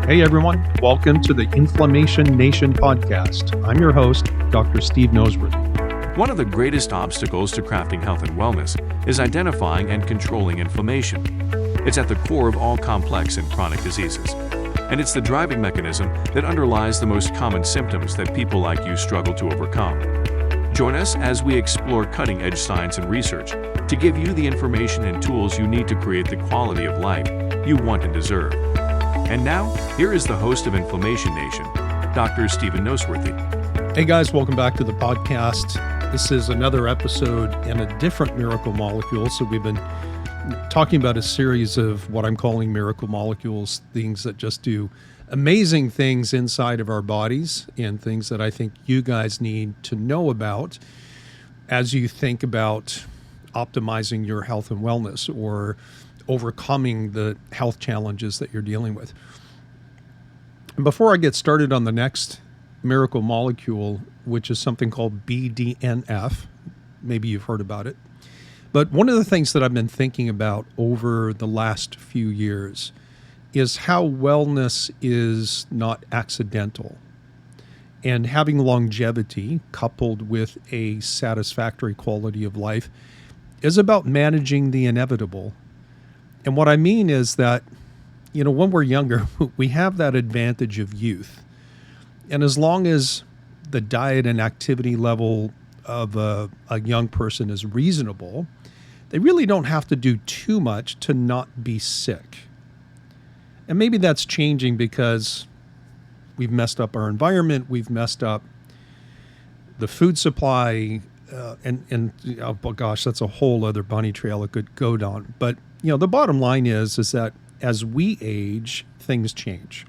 Hey everyone, welcome to the Inflammation Nation podcast. I'm your host, Dr. Steve Noseworthy. One of the greatest obstacles to crafting health and wellness is identifying and controlling inflammation. It's at the core of all complex and chronic diseases, and it's the driving mechanism that underlies the most common symptoms that people like you struggle to overcome. Join us as we explore cutting-edge science and research to give you the information and tools you need to create the quality of life you want and deserve. And now, here is the host of Inflammation Nation, Dr. Stephen Noseworthy. Hey guys, welcome back to the podcast. This is another episode in a different miracle molecule. So we've been talking about a series of what I'm calling miracle molecules, things that just do amazing things inside of our bodies and things that I think you guys need to know about as you think about optimizing your health and wellness or overcoming the health challenges that you're dealing with. And before I get started on the next miracle molecule, which is something called BDNF, maybe you've heard about it, but one of the things that I've been thinking about over the last few years is how wellness is not accidental. And having longevity coupled with a satisfactory quality of life is about managing the inevitable. And what I mean is that, when we're younger, we have that advantage of youth. And as long as the diet and activity level of a young person is reasonable, they really don't have to do too much to not be sick. And maybe that's changing because we've messed up our environment, we've messed up the food supply, and oh gosh, that's a whole other bunny trail it could go down. But the bottom line is that as we age, things change.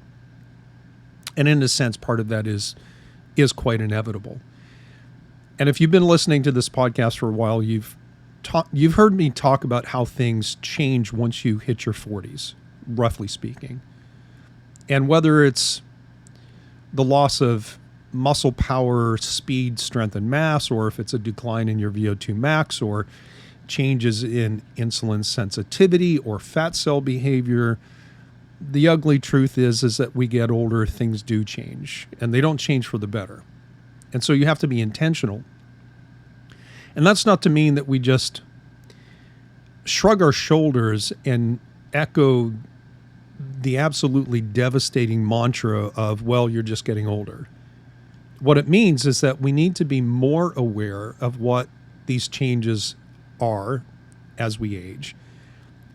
And in a sense, part of that is quite inevitable. And if you've been listening to this podcast for a while, you've heard me talk about how things change once you hit your 40s, roughly speaking. And whether it's the loss of muscle power, speed, strength, and mass, or if it's a decline in your VO2 max, or changes in insulin sensitivity or fat cell behavior, the ugly truth is that we get older, things do change, and they don't change for the better. And so you have to be intentional. And that's not to mean that we just shrug our shoulders and echo the absolutely devastating mantra of, well, you're just getting older. What it means is that we need to be more aware of what these changes are as we age.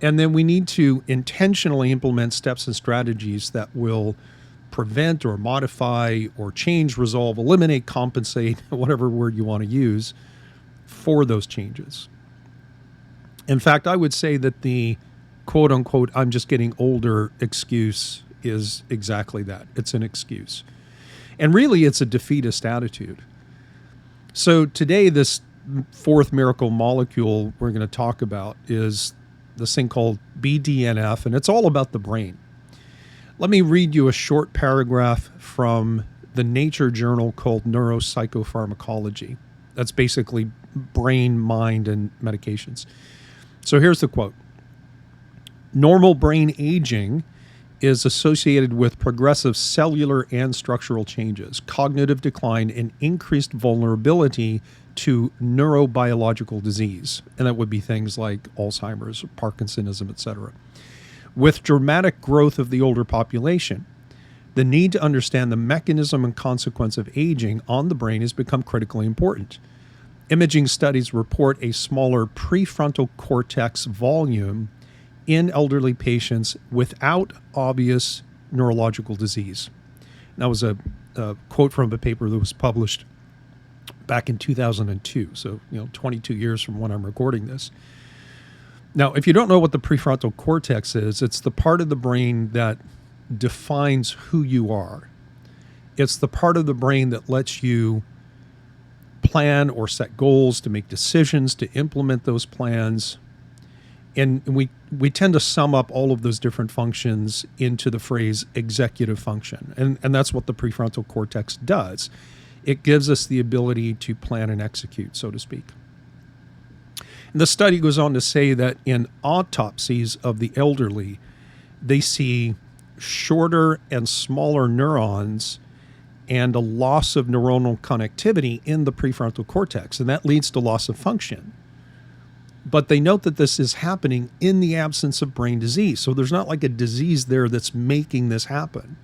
And then we need to intentionally implement steps and strategies that will prevent or modify or change, resolve, eliminate, compensate, whatever word you want to use, for those changes. In fact, I would say that the quote unquote, I'm just getting older excuse is exactly that. It's an excuse. And really, it's a defeatist attitude. So today, this fourth miracle molecule we're going to talk about is this thing called BDNF, and it's all about the brain. Let me read you a short paragraph from the Nature journal called Neuropsychopharmacology. That's basically brain, mind, and medications. So here's the quote. Normal brain aging is associated with progressive cellular and structural changes, cognitive decline, and increased vulnerability to neurobiological disease. And that would be things like Alzheimer's, Parkinsonism, etc. With dramatic growth of the older population, the need to understand the mechanism and consequence of aging on the brain has become critically important. Imaging studies report a smaller prefrontal cortex volume in elderly patients without obvious neurological disease. And that was a quote from a paper that was published back in 2002. So, 22 years from when I'm recording this. Now, if you don't know what the prefrontal cortex is, it's the part of the brain that defines who you are. It's the part of the brain that lets you plan or set goals, to make decisions, to implement those plans. And we tend to sum up all of those different functions into the phrase executive function. And that's what the prefrontal cortex does. It gives us the ability to plan and execute, so to speak. And the study goes on to say that in autopsies of the elderly, they see shorter and smaller neurons and a loss of neuronal connectivity in the prefrontal cortex, and that leads to loss of function. But they note that this is happening in the absence of brain disease. So there's not like a disease there that's making this happen.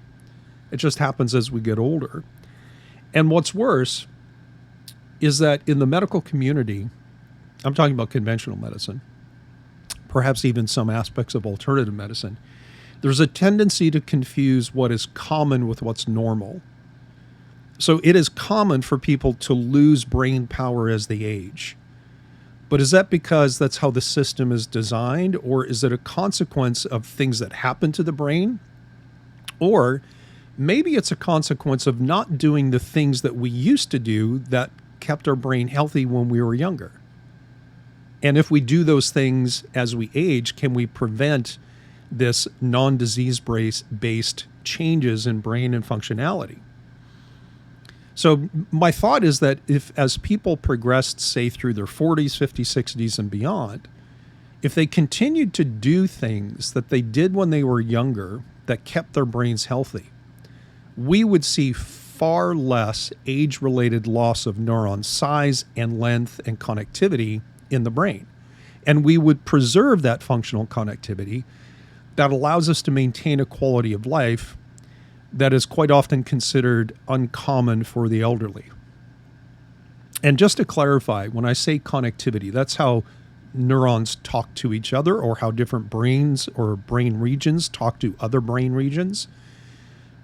It just happens as we get older. And what's worse is that in the medical community, I'm talking about conventional medicine, perhaps even some aspects of alternative medicine, there's a tendency to confuse what is common with what's normal. So it is common for people to lose brain power as they age. But is that because that's how the system is designed, or is it a consequence of things that happen to the brain? Or maybe it's a consequence of not doing the things that we used to do that kept our brain healthy when we were younger. And if we do those things as we age, can we prevent this non-disease-based changes in brain and functionality? So my thought is that if, as people progressed, say, through their 40s, 50s, 60s, and beyond, if they continued to do things that they did when they were younger that kept their brains healthy, we would see far less age-related loss of neuron size and length and connectivity in the brain. And we would preserve that functional connectivity that allows us to maintain a quality of life that is quite often considered uncommon for the elderly. And just to clarify, when I say connectivity, that's how neurons talk to each other, or how different brains or brain regions talk to other brain regions.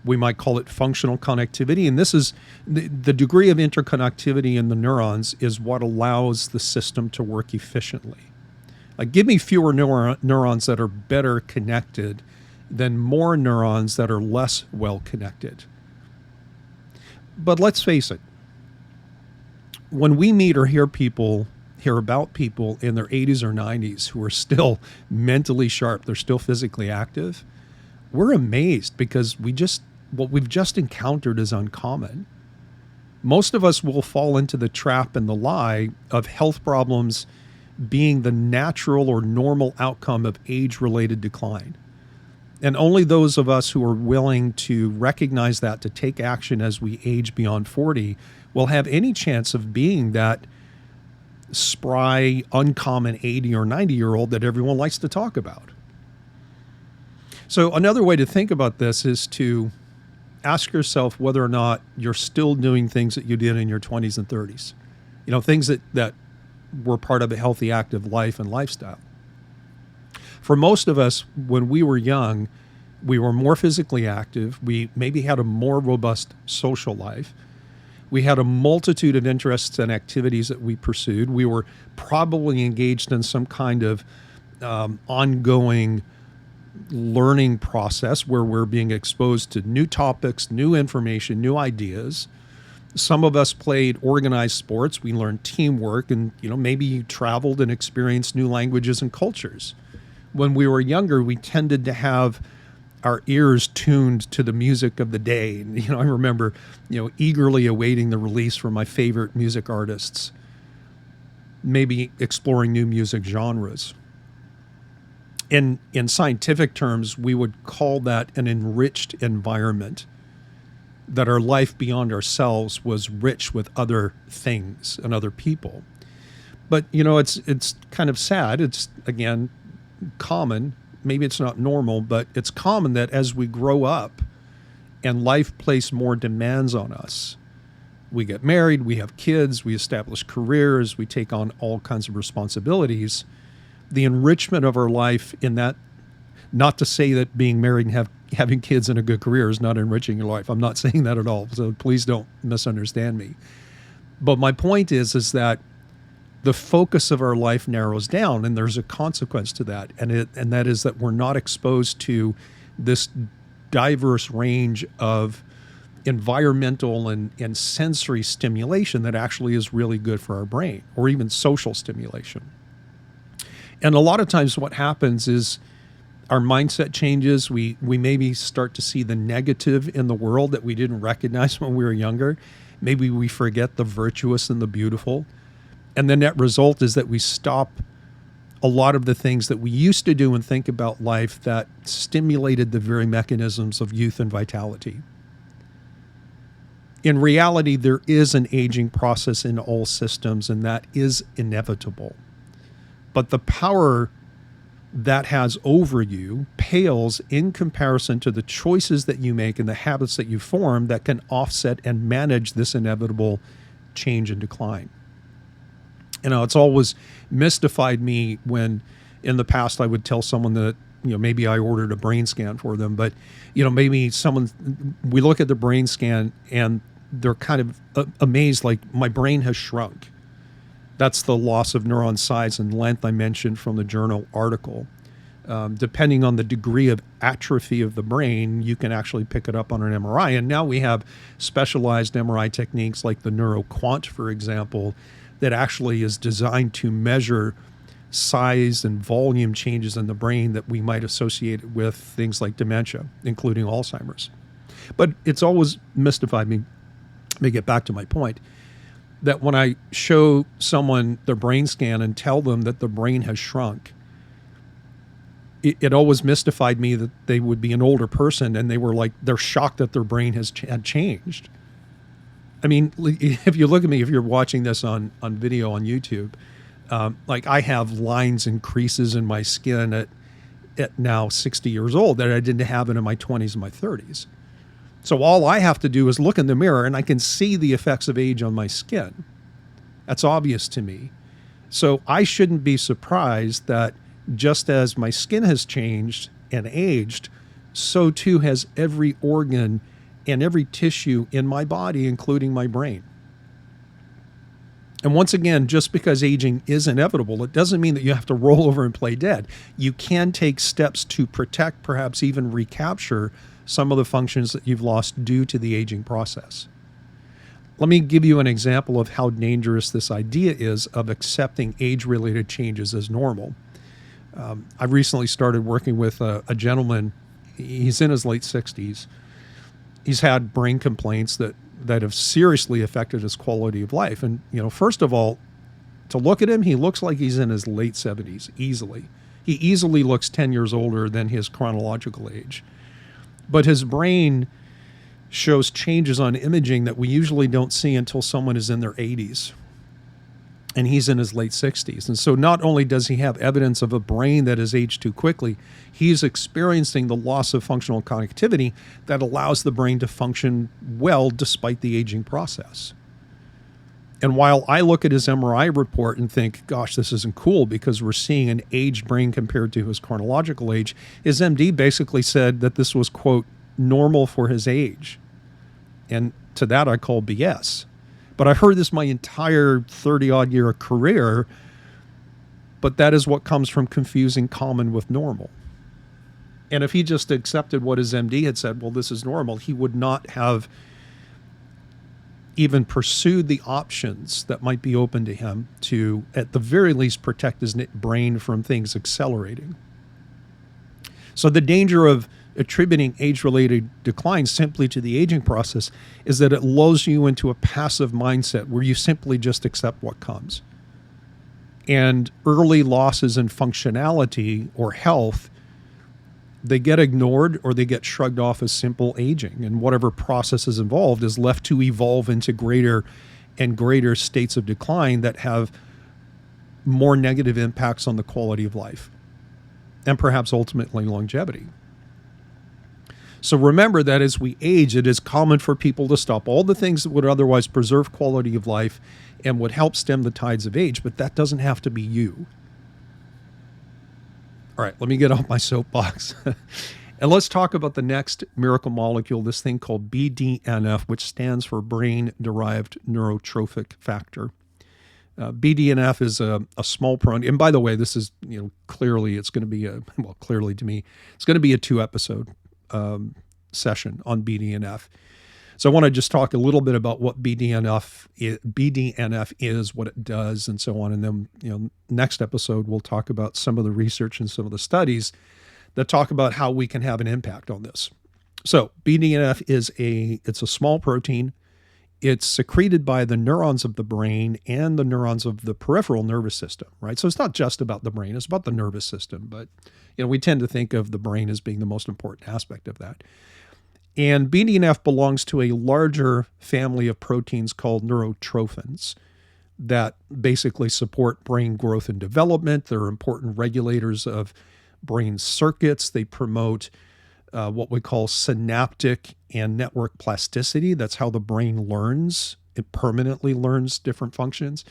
We might call it functional connectivity. And this is the degree of interconnectivity in the neurons is what allows the system to work efficiently. Like, give me fewer neurons that are better connected than more neurons that are less well connected. But let's face it, when we meet or hear about people in their 80s or 90s who are still mentally sharp, they're still physically active, we're amazed because what we've just encountered is uncommon. Most of us will fall into the trap and the lie of health problems being the natural or normal outcome of age-related decline. And only those of us who are willing to recognize that, to take action as we age beyond 40, will have any chance of being that spry, uncommon 80 or 90-year-old that everyone likes to talk about. So another way to think about this is to ask yourself whether or not you're still doing things that you did in your 20s and 30s. You know, things that were part of a healthy, active life and lifestyle. For most of us, when we were young, we were more physically active. We maybe had a more robust social life. We had a multitude of interests and activities that we pursued. We were probably engaged in some kind of ongoing learning process where we're being exposed to new topics, new information, new ideas. Some of us played organized sports. We learned teamwork, and maybe you traveled and experienced new languages and cultures. When we were younger, we tended to have our ears tuned to the music of the day. And, I remember, eagerly awaiting the release from my favorite music artists, maybe exploring new music genres. In scientific terms, we would call that an enriched environment, that our life beyond ourselves was rich with other things and other people. But, it's kind of sad. It's, again, common. Maybe it's not normal, but it's common that as we grow up and life places more demands on us, we get married, we have kids, we establish careers, we take on all kinds of responsibilities. The enrichment of our life in that, not to say that being married and having kids and a good career is not enriching your life. I'm not saying that at all. So please don't misunderstand me. But my point is that the focus of our life narrows down, and there's a consequence to that. And that is that we're not exposed to this diverse range of environmental and sensory stimulation that actually is really good for our brain, or even social stimulation. And a lot of times what happens is our mindset changes. We maybe start to see the negative in the world that we didn't recognize when we were younger. Maybe we forget the virtuous and the beautiful. And the net result is that we stop a lot of the things that we used to do and think about life that stimulated the very mechanisms of youth and vitality. In reality, there is an aging process in all systems, and that is inevitable. But the power that has over you pales in comparison to the choices that you make and the habits that you form that can offset and manage this inevitable change and decline. You know, it's always mystified me when in the past I would tell someone that, you know, maybe I ordered a brain scan for them, but, you know, maybe we look at the brain scan and they're kind of amazed, like, my brain has shrunk. That's the loss of neuron size and length I mentioned from the journal article. Depending on the degree of atrophy of the brain, you can actually pick it up on an MRI. And now we have specialized MRI techniques like the neuroquant, for example, that actually is designed to measure size and volume changes in the brain that we might associate with things like dementia, including Alzheimer's. But it's always mystified me. Let me get back to my point, that when I show someone their brain scan and tell them that the brain has shrunk, it always mystified me that they would be an older person and they're shocked that their brain had changed. I mean, if you look at me, if you're watching this on video on YouTube, like I have lines and creases in my skin at now 60 years old that I didn't have it in my 20s and my 30s. So all I have to do is look in the mirror and I can see the effects of age on my skin. That's obvious to me. So I shouldn't be surprised that just as my skin has changed and aged, so too has every organ and every tissue in my body, including my brain. And once again, just because aging is inevitable, it doesn't mean that you have to roll over and play dead. You can take steps to protect, perhaps even recapture some of the functions that you've lost due to the aging process. Let me give you an example of how dangerous this idea is of accepting age-related changes as normal. I recently started working with a gentleman. He's in his late 60s. He's had brain complaints that have seriously affected his quality of life. And, you know, first of all, to look at him, he looks like he's in his late 70s, easily. He easily looks 10 years older than his chronological age. But his brain shows changes on imaging that we usually don't see until someone is in their 80s. And he's in his late 60s. And so not only does he have evidence of a brain that has aged too quickly, he's experiencing the loss of functional connectivity that allows the brain to function well despite the aging process. And while I look at his MRI report and think, gosh, this isn't cool because we're seeing an aged brain compared to his chronological age, his MD basically said that this was, quote, normal for his age. And to that I call BS. But I've heard this my entire 30-odd year career, but that is what comes from confusing common with normal. And if he just accepted what his MD had said, well, this is normal, he would not have even pursued the options that might be open to him to, at the very least, protect his brain from things accelerating. So the danger of attributing age-related decline simply to the aging process is that it lulls you into a passive mindset where you simply just accept what comes. And early losses in functionality or health, they get ignored or they get shrugged off as simple aging, and whatever process is involved is left to evolve into greater and greater states of decline that have more negative impacts on the quality of life and perhaps ultimately longevity. So remember that as we age, it is common for people to stop all the things that would otherwise preserve quality of life and would help stem the tides of age, but that doesn't have to be you. All right, let me get off my soapbox. And let's talk about the next miracle molecule, this thing called BDNF, which stands for Brain-Derived Neurotrophic Factor. BDNF is a small protein. And by the way, this is, clearly it's going to be clearly to me, it's going to be a 2-episode session on BDNF. So I want to just talk a little bit about what BDNF is, what it does, and so on. And then, next episode, we'll talk about some of the research and some of the studies that talk about how we can have an impact on this. So BDNF it's a small protein. it's secreted by the neurons of the brain and the neurons of the peripheral nervous system, right? So it's not just about the brain, it's about the nervous system. But, we tend to think of the brain as being the most important aspect of that. And BDNF belongs to a larger family of proteins called neurotrophins that basically support brain growth and development. They're important regulators of brain circuits. They promote what we call synaptic and network plasticity. That's how the brain learns. It permanently learns different functions,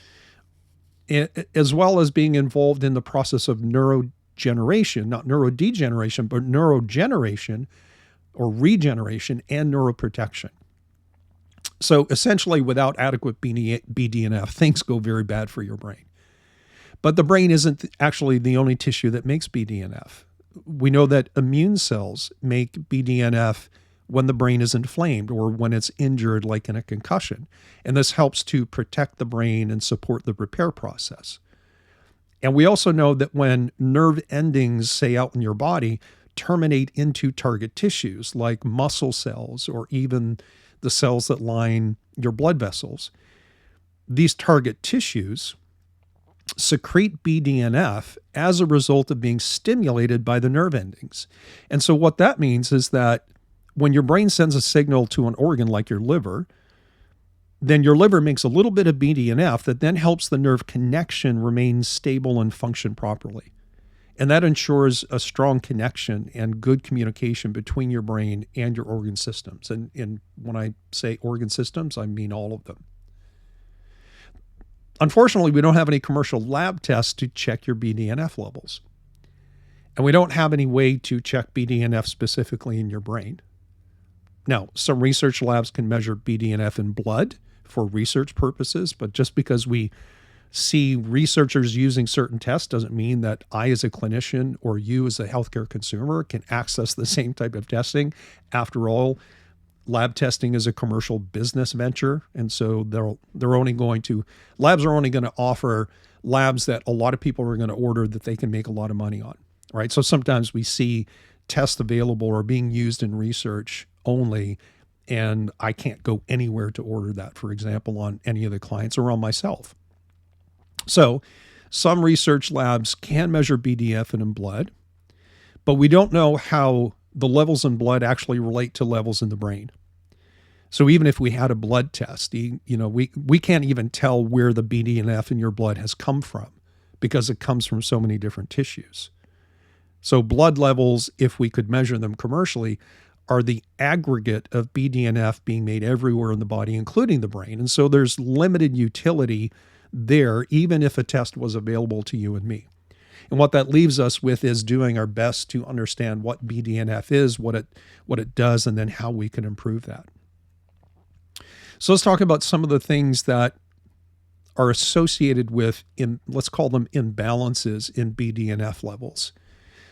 as well as being involved in the process of neurodegeneration, not neurodegeneration, but neurogeneration or regeneration and neuroprotection. So essentially, without adequate BDNF, things go very bad for your brain. But the brain isn't actually the only tissue that makes BDNF. We know that immune cells make BDNF when the brain is inflamed or when it's injured, like in a concussion. And this helps to protect the brain and support the repair process. And we also know that when nerve endings, say out in your body, terminate into target tissues like muscle cells or even the cells that line your blood vessels, these target tissues secrete BDNF as a result of being stimulated by the nerve endings. And so what that means is that when your brain sends a signal to an organ like your liver, then your liver makes a little bit of BDNF that then helps the nerve connection remain stable and function properly. And that ensures a strong connection and good communication between your brain and your organ systems. And when I say organ systems, I mean all of them. Unfortunately, we don't have any commercial lab tests to check your BDNF levels. And we don't have any way to check BDNF specifically in your brain. Now, some research labs can measure BDNF in blood for research purposes, but just because we see researchers using certain tests doesn't mean that I, as a clinician, or you as a healthcare consumer, can access the same type of testing. After all, lab testing is a commercial business venture, and so labs are only going to offer labs that a lot of people are going to order that they can make a lot of money on, right? So sometimes we see tests available or being used in research only, and I can't go anywhere to order that, for example, on any of the clients or on myself. So some research labs can measure BDNF in blood, but we don't know how the levels in blood actually relate to levels in the brain. So even if we had a blood test, we can't even tell where the BDNF in your blood has come from because it comes from so many different tissues. So blood levels, if we could measure them commercially, are the aggregate of BDNF being made everywhere in the body, including the brain. And so there's limited utility there, even if a test was available to you and me. And what that leaves us with is doing our best to understand what BDNF is, what it does, and then how we can improve that. So let's talk about some of the things that are associated with, let's call them imbalances in BDNF levels.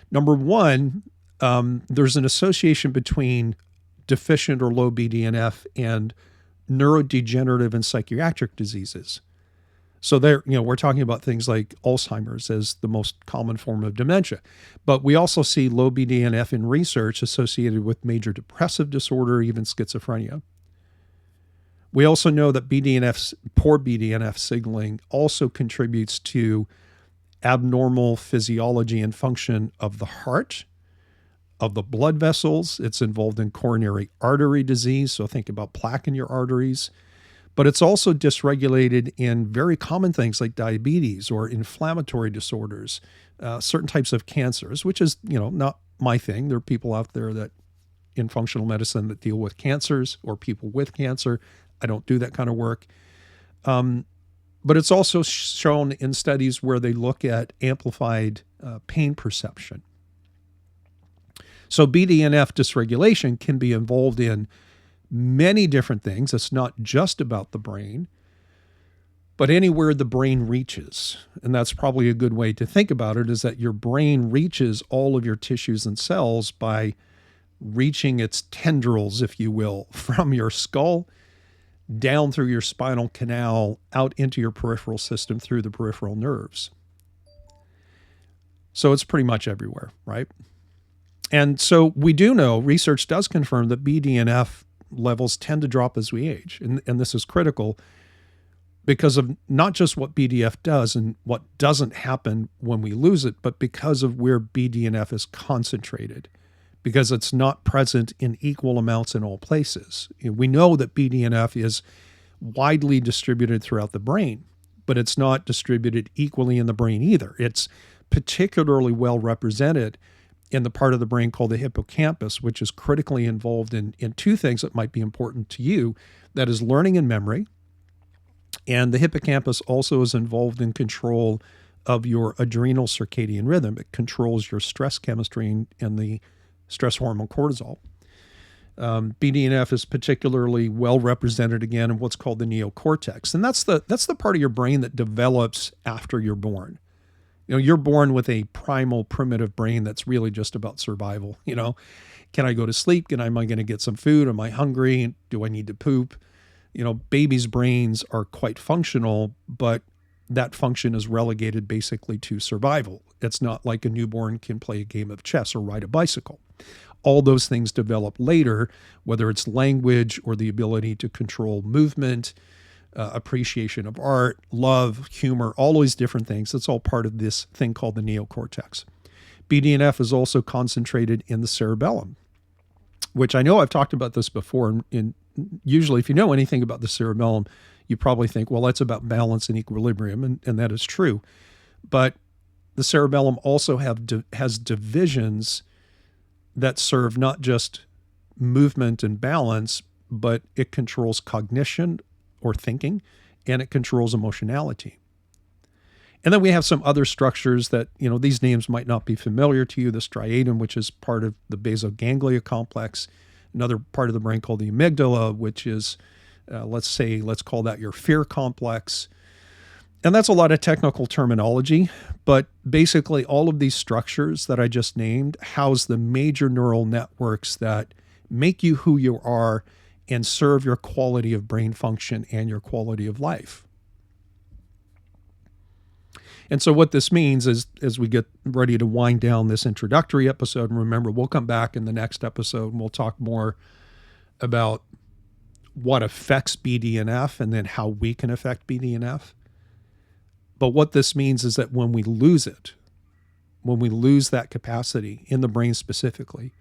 Number one, there's an association between deficient or low BDNF and neurodegenerative and psychiatric diseases. So we're talking about things like Alzheimer's as the most common form of dementia, but we also see low BDNF in research associated with major depressive disorder, even schizophrenia. We also know that poor BDNF signaling also contributes to abnormal physiology and function of the heart, of the blood vessels. It's involved in coronary artery disease, so think about plaque in your arteries. But it's also dysregulated in very common things like diabetes or inflammatory disorders, certain types of cancers, which is, not my thing. There are people out there that in functional medicine that deal with cancers or people with cancer. I don't do that kind of work. But it's also shown in studies where they look at amplified pain perception. So BDNF dysregulation can be involved in many different things. It's not just about the brain, but anywhere the brain reaches. And that's probably a good way to think about it, is that your brain reaches all of your tissues and cells by reaching its tendrils, if you will, from your skull down through your spinal canal, out into your peripheral system through the peripheral nerves. So it's pretty much everywhere, right? And so we do know, research does confirm that BDNF levels tend to drop as we age. And this is critical because of not just what BDNF does and what doesn't happen when we lose it, but because of where BDNF is concentrated, because it's not present in equal amounts in all places. We know that BDNF is widely distributed throughout the brain, but it's not distributed equally in the brain either. It's particularly well represented in the part of the brain called the hippocampus, which is critically involved in two things that might be important to you. That is learning and memory. And the hippocampus also is involved in control of your adrenal circadian rhythm. It controls your stress chemistry and the stress hormone cortisol. BDNF is particularly well represented again in what's called the neocortex. And that's the part of your brain that develops after you're born. You're born with a primal primitive brain that's really just about survival. Can I go to sleep? Am I going to get some food? Am I hungry? Do I need to poop? Babies' brains are quite functional, but that function is relegated basically to survival. It's not like a newborn can play a game of chess or ride a bicycle. All those things develop later, whether it's language or the ability to control movement, appreciation of art, love, humor, all these different things. It's all part of this thing called the neocortex. BDNF is also concentrated in the cerebellum, which I know I've talked about this before. And usually, if you know anything about the cerebellum, you probably think, well, that's about balance and equilibrium, and that is true. But the cerebellum also has divisions that serve not just movement and balance, but it controls cognition or thinking, and it controls emotionality. And then we have some other structures that, these names might not be familiar to you. The striatum, which is part of the basal ganglia complex, another part of the brain called the amygdala, which is, let's call that your fear complex. And that's a lot of technical terminology, but basically all of these structures that I just named house the major neural networks that make you who you are and serve your quality of brain function and your quality of life. And so what this means is, as we get ready to wind down this introductory episode, and remember, we'll come back in the next episode and we'll talk more about what affects BDNF and then how we can affect BDNF. But what this means is that when we lose it, when we lose that capacity in the brain specifically,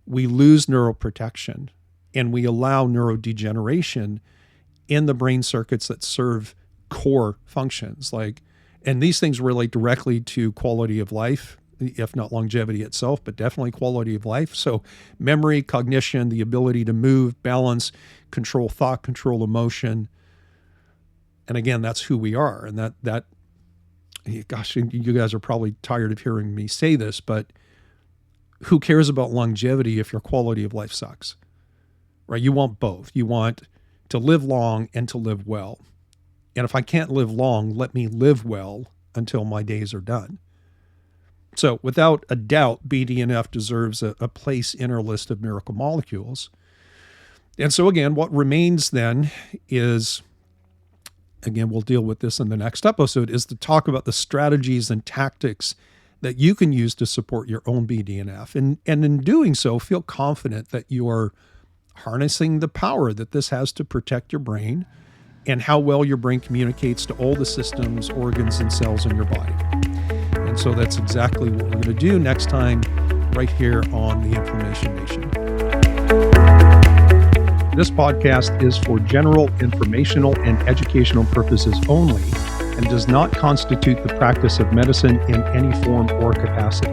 we lose neuroprotection and we allow neurodegeneration in the brain circuits that serve core functions. And these things relate directly to quality of life, if not longevity itself, but definitely quality of life. So memory, cognition, the ability to move, balance, control thought, control emotion. And again, that's who we are. And that, gosh, you guys are probably tired of hearing me say this, but who cares about longevity if your quality of life sucks, right? You want both. You want to live long and to live well. And if I can't live long, let me live well until my days are done. So without a doubt, BDNF deserves a place in our list of miracle molecules. And so again, what remains then is, again, we'll deal with this in the next episode, is to talk about the strategies and tactics that you can use to support your own BDNF. And in doing so, feel confident that you're harnessing the power that this has to protect your brain and how well your brain communicates to all the systems, organs, and cells in your body. And so that's exactly what we're going to do next time right here on the Inflammation Nation. This podcast is for general informational and educational purposes only and does not constitute the practice of medicine in any form or capacity.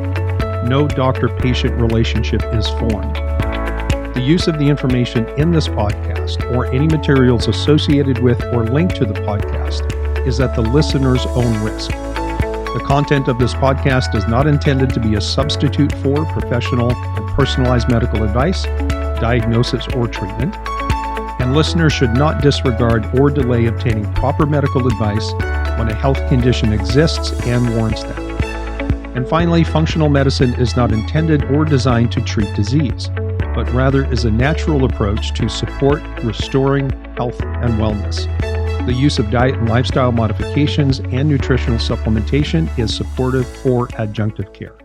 No doctor-patient relationship is formed. The use of the information in this podcast or any materials associated with or linked to the podcast is at the listener's own risk. The content of this podcast is not intended to be a substitute for professional and personalized medical advice, diagnosis, or treatment, and listeners should not disregard or delay obtaining proper medical advice when a health condition exists and warrants that. And finally, functional medicine is not intended or designed to treat disease, but rather is a natural approach to support restoring health and wellness. The use of diet and lifestyle modifications and nutritional supplementation is supportive for adjunctive care.